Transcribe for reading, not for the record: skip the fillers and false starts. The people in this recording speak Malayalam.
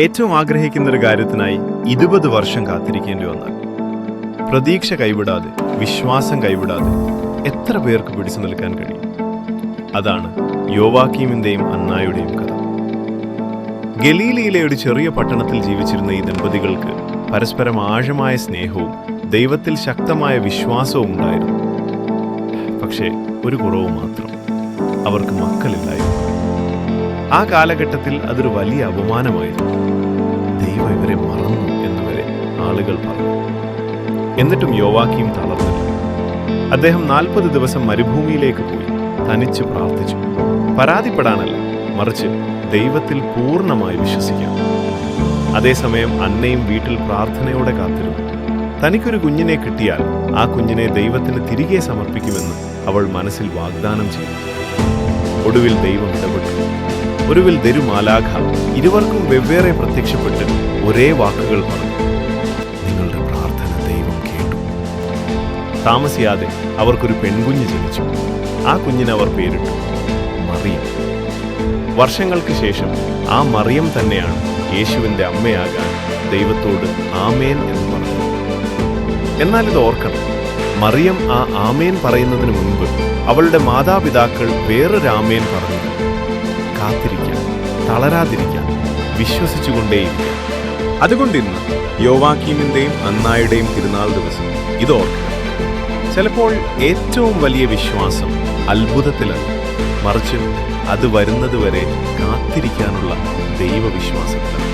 ഏറ്റവും ആഗ്രഹിക്കുന്ന ഒരു കാര്യത്തിനായി 20 വർഷം കാത്തിരിക്കേണ്ടി വന്നാൽ പ്രതീക്ഷ കൈവിടാതെ, വിശ്വാസം കൈവിടാതെ എത്ര പേർക്ക് പിടിച്ചു നിൽക്കാൻ കഴിയും? അതാണ് യോവാക്കീമിന്റെയും അന്നായുടെയും കഥ. ഗലീലയിലെ ഒരു ചെറിയ പട്ടണത്തിൽ ജീവിച്ചിരുന്ന ഈ ദമ്പതികൾക്ക് പരസ്പരം ആഴമായ സ്നേഹവും ദൈവത്തിൽ ശക്തമായ വിശ്വാസവും ഉണ്ടായിരുന്നു. പക്ഷേ ഒരു കുറവ് മാത്രം, അവർക്ക് മക്കളില്ലായിരുന്നു. ആ കാലഘട്ടത്തിൽ അതൊരു വലിയ അപമാനമായിരുന്നു. ദൈവം ഇവരെ മറന്നു എന്നുവരെ ആളുകൾ പറഞ്ഞു. എന്നിട്ടും യോവാക്കീം തളർന്നില്ല. അദ്ദേഹം 40 ദിവസം മരുഭൂമിയിലേക്ക് പോയി തനിച്ച് പ്രാർത്ഥിച്ചു. പരാതിപ്പെടാനല്ല, മറിച്ച് ദൈവത്തിൽ പൂർണ്ണമായി വിശ്വസിക്കാം. അതേസമയം അന്നയും വീട്ടിൽ പ്രാർത്ഥനയോടെ കാത്തിരുന്നു. തനിക്കൊരു കുഞ്ഞിനെ കിട്ടിയാൽ ആ കുഞ്ഞിനെ ദൈവത്തിന് തിരികെ സമർപ്പിക്കുമെന്ന് അവൾ മനസ്സിൽ വാഗ്ദാനം ചെയ്തു. ഒടുവിൽ ദൈവം ഇടപെട്ടു. ഒടുവിൽ ദരുമാലാഖ ഇരുവർക്കും വെവ്വേറെ പ്രത്യക്ഷപ്പെട്ട് ഒരേ വാക്കുകൾ പറഞ്ഞു. നിങ്ങളുടെ പ്രാർത്ഥന ദൈവം കേട്ടു. താമസിയാതെ അവർക്കൊരു പെൺകുഞ്ഞ് ജനിച്ചു. ആ കുഞ്ഞിന് അവർ പേരിട്ടു മറിയം. വർഷങ്ങൾക്ക് ശേഷം ആ മറിയം തന്നെയാണ് യേശുവിൻ്റെ അമ്മയാകാൻ ദൈവത്തോട് ആമേൻ എന്ന് പറഞ്ഞു. എന്നാൽ ഇത് ഓർക്കണം, മറിയം ആ ആമേൻ പറയുന്നതിന് മുൻപ് അവളുടെ മാതാപിതാക്കൾ വേറൊരു ആമേൻ പറഞ്ഞു. കാത്തിരിക്കാൻ, തളരാതിരിക്കാൻ, വിശ്വസിച്ചുകൊണ്ടേയിരിക്കാൻ. അതുകൊണ്ട് ഇന്ന് യോവാക്കീമിന്റെയും അന്നായുടെയും തിരുനാൾ ദിവസം ഇതോർക്കണം. ചിലപ്പോൾ ഏറ്റവും വലിയ വിശ്വാസം അത്ഭുതത്തിലല്ല, മറിച്ച് അത് വരുന്നതുവരെ കാത്തിരിക്കാനുള്ള ദൈവവിശ്വാസത്തിലാണ്.